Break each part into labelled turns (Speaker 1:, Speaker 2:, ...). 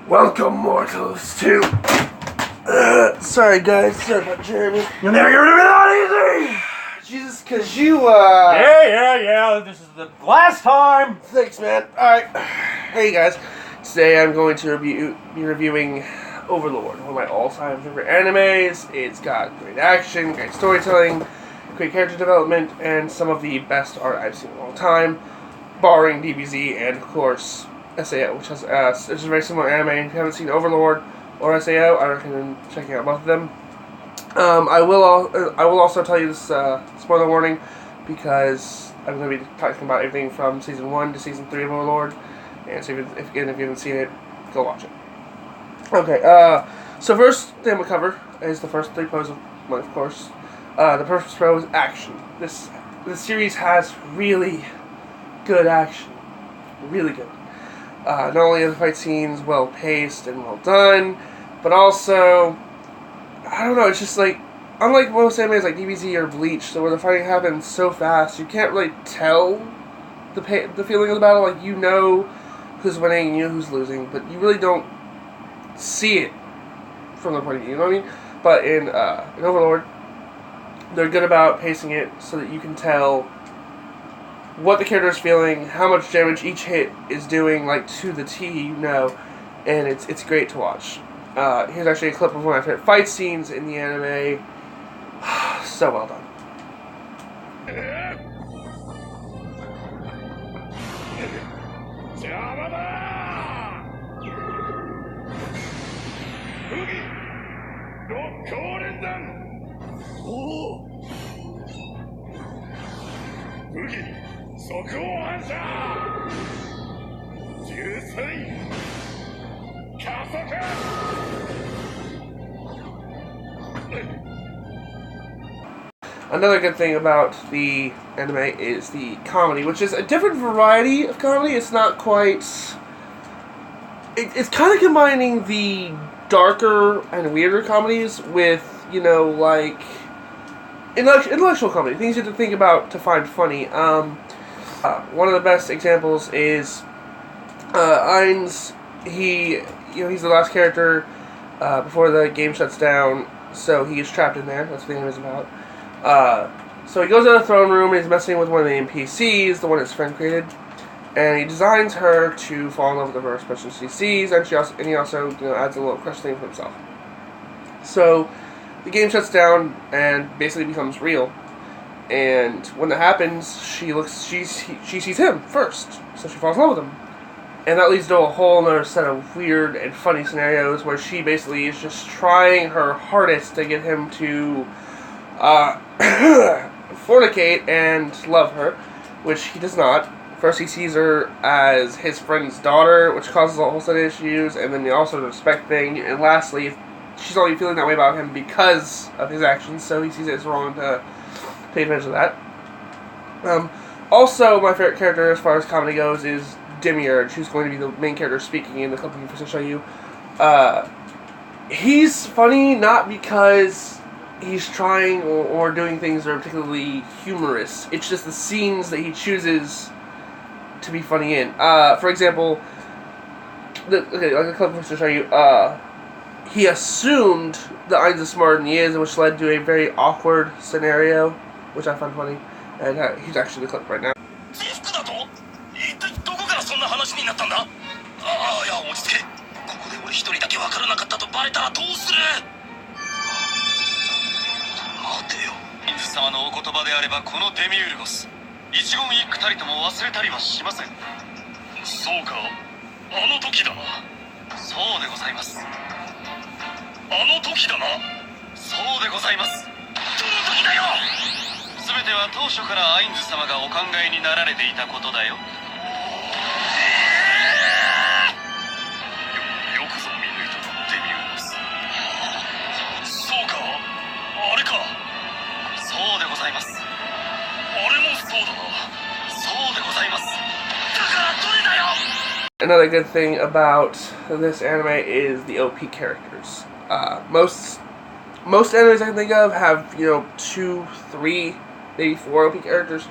Speaker 1: Welcome, mortals, to... sorry, guys. Sorry about Jeremy.
Speaker 2: You'll never get rid of me that easy!
Speaker 1: Jesus, because you,
Speaker 2: Yeah. This is the last time!
Speaker 1: Thanks, man. Alright. Hey, guys. Today I'm going to be reviewing Overlord, one of my all-time favorite animes. It's got great action, great storytelling, great character development, and some of the best art I've seen in a long time, barring DBZ and, of course, SAO, which has it's a very similar anime. If you haven't seen Overlord or SAO, I recommend checking out both of them. I will also tell you this spoiler warning, because I'm going to be talking about everything from Season 1 to Season 3 of Overlord, and so if you haven't seen it, go watch it. Okay, so first thing I'm going to cover is the first 3 pros of course. The first pro is action. This series has really good action. Really good. Not only are the fight scenes well paced and well done, but also, I don't know, it's just like, unlike most animes like DBZ or Bleach, so where the fighting happens so fast, you can't really tell the feeling of the battle. Like, you know who's winning, you know who's losing, but you really don't see it from the point of view, you know what I mean? But in Overlord, they're good about pacing it so that you can tell what the character is feeling, how much damage each hit is doing, like, to the T, you know, and it's great to watch. Here's actually a clip of one of my favorite fight scenes in the anime. So well done. Another good thing about the anime is the comedy, which is a different variety of comedy. It's not quite... It's kind of combining the darker and weirder comedies with, you know, like, intellectual comedy, things you have to think about to find funny. One of the best examples is Ainz. He's the last character before the game shuts down, so he gets trapped in there. That's what the anime is about. So he goes to the throne room and he's messing with one of the NPCs, the one his friend created, and he designs her to fall in love with the first person she sees, and he also adds a little crush thing for himself. So the game shuts down and basically becomes real, and when that happens, she sees him first, so she falls in love with him, and that leads to a whole other set of weird and funny scenarios where she basically is just trying her hardest to get him to fornicate and love her, which he does not. First he sees her as his friend's daughter, which causes a whole set of issues, and then also the respect thing, and lastly, she's only feeling that way about him because of his actions, so he sees it as wrong to take advantage of that. Also, my favorite character as far as comedy goes is Demiurge, who's going to be the main character speaking in the clip I'm going to show you. He's funny not because he's trying or doing things that are particularly humorous. It's just the scenes that he chooses to be funny in. For example, like a clip to show you, he assumed that Ainz is smarter than he is, which led to a very awkward scenario, which I find funny, and he's actually the clip right now. Another good thing about this anime is the OP characters. Most animes I can think of have, 2, 3, maybe 4 OP characters.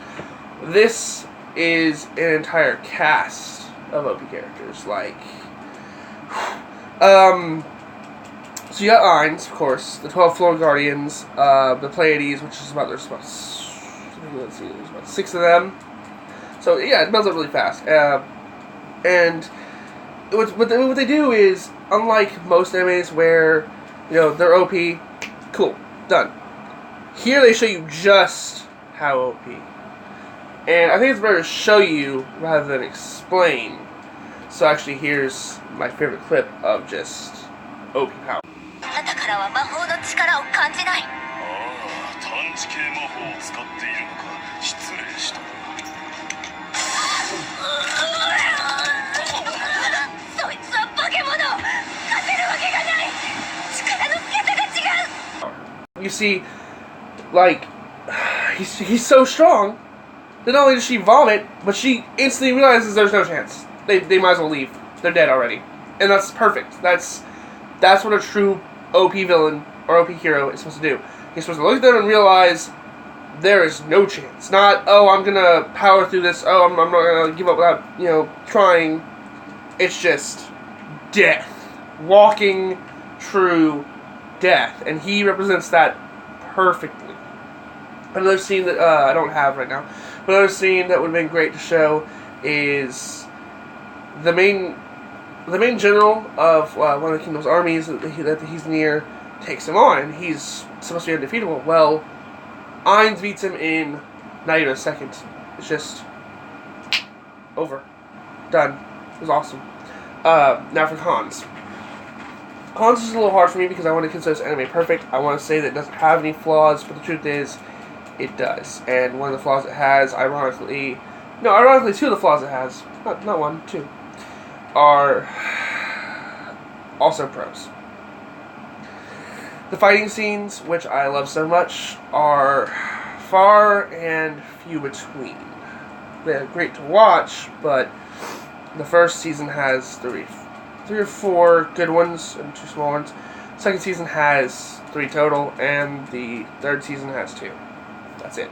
Speaker 1: This is an entire cast of OP characters. Like, So you got Ainz, of course, the 12 Floor Guardians, the Pleiades, which is about, there's about 6 of them. So yeah, it builds up really fast. And what they do is, unlike most animes where, they're OP, cool, done. Here they show you just how OP. And I think it's better to show you rather than explain. So actually, here's my favorite clip of just OP power. You see, like, he's so strong that not only does she vomit, but she instantly realizes there's no chance. They might as well leave. They're dead already. And that's perfect. That's what a true OP villain or OP hero is supposed to do. He's supposed to look at them and realize there is no chance. Not, oh, I'm gonna power through this. Oh, I'm not gonna give up without, trying. It's just death. Walking true death. And he represents that perfectly. Another scene that I don't have right now, but another scene that would have been great to show is the main general of one of the kingdom's armies that he's near takes him on, and he's supposed to be undefeatable. Well, Ainz beats him in not even a second. It's just over. Done. It was awesome. Now for Hans. Hans is a little hard for me because I want to consider this anime perfect. I want to say that it doesn't have any flaws, but the truth is, it does. And one of the flaws it has, ironically, two of the flaws it has, not one, two, are also pros. The fighting scenes, which I love so much, are far and few between. They're great to watch, but the first season has three or four good ones and 2 small ones. Second season has 3 total, and the third season has 2. That's it.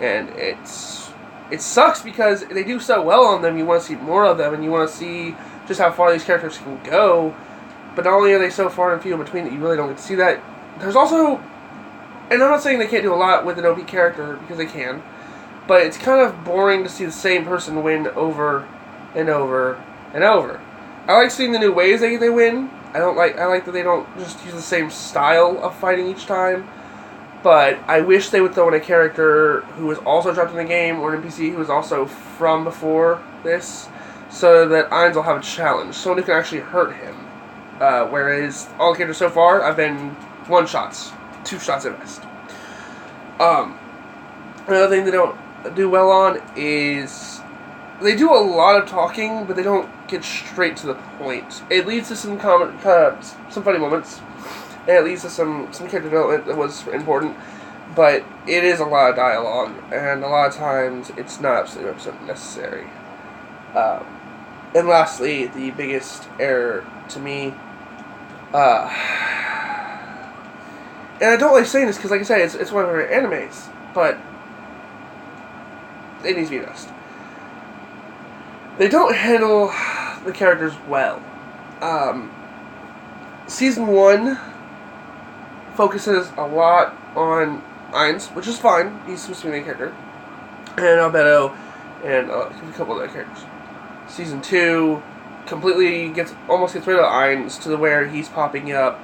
Speaker 1: And it sucks because they do so well on them. You want to see more of them, and you want to see just how far these characters can go. But not only are they so far and few in between that you really don't get to see that, there's also, and I'm not saying they can't do a lot with an OP character, because they can, but it's kind of boring to see the same person win over and over and over. I like seeing the new ways they win. I like that they don't just use the same style of fighting each time. But I wish they would throw in a character who was also dropped in the game, or an NPC who was also from before this, so that Ainz will have a challenge. Someone who can actually hurt him. Whereas all the characters so far have been 1-shots. 2 shots at best. Another thing they don't do well on is they do a lot of talking, but they don't get straight to the point. It leads to some funny moments. And it leads to some character development that was important, but it is a lot of dialogue, and a lot of times it's not absolutely necessary. And lastly, the biggest error to me, and I don't like saying this because, like I said, it's one of our animes, but it needs to be addressed. They don't handle the characters well. Season 1 focuses a lot on Ainz, which is fine. He's supposed to be the main character. And Albedo, and a couple other characters. Season 2 completely almost gets rid of Ainz to the where he's popping up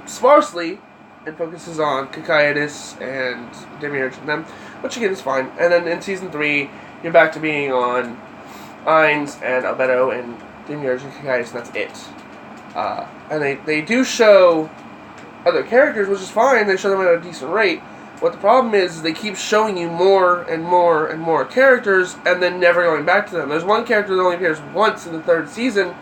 Speaker 1: sparsely and focuses on Kakaitis and Demiurge and them, which again is fine. And then in Season 3, you're back to being on Ainz and Albedo and Demiurge and Kakaitis, and that's it. And they do show other characters, which is fine. They show them at a decent rate. What the problem is they keep showing you more and more and more characters and then never going back to them. There's one character that only appears once in the 3rd season,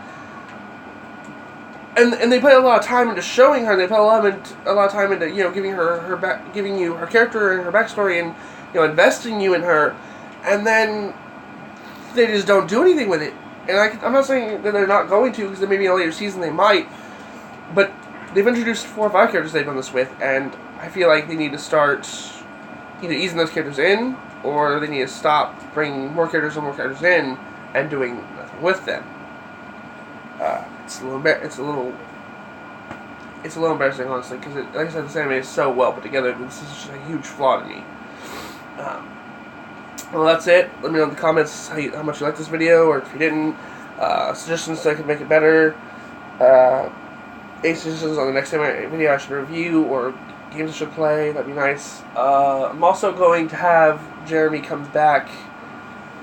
Speaker 1: and they put a lot of time into showing her. They put a lot of time into giving you her character and her backstory, and investing you in her, and then they just don't do anything with it. And I'm not saying that they're not going to, because maybe in a later season they might, but they've introduced 4 or 5 characters they've done this with, and I feel like they need to start either easing those characters in, or they need to stop bringing more characters in and doing nothing with them. it's a little embarrassing, honestly, because like I said, this anime is so well put together. This is just a huge flaw to me. Well, that's it. Let me know in the comments how much you liked this video, or if you didn't. Suggestions so I can make it better. Any suggestions on the next video I should review, or games I should play, that'd be nice. I'm also going to have Jeremy comes back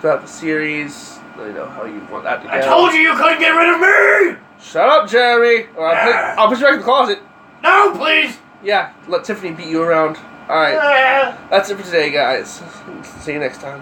Speaker 1: throughout the series. Let me know how you want that to go.
Speaker 2: I told you couldn't get rid of me!
Speaker 1: Shut up, Jeremy! Or I'll put you back in the closet.
Speaker 2: No, please!
Speaker 1: Yeah, let Tiffany beat you around. Alright, that's it for today, guys. See you next time.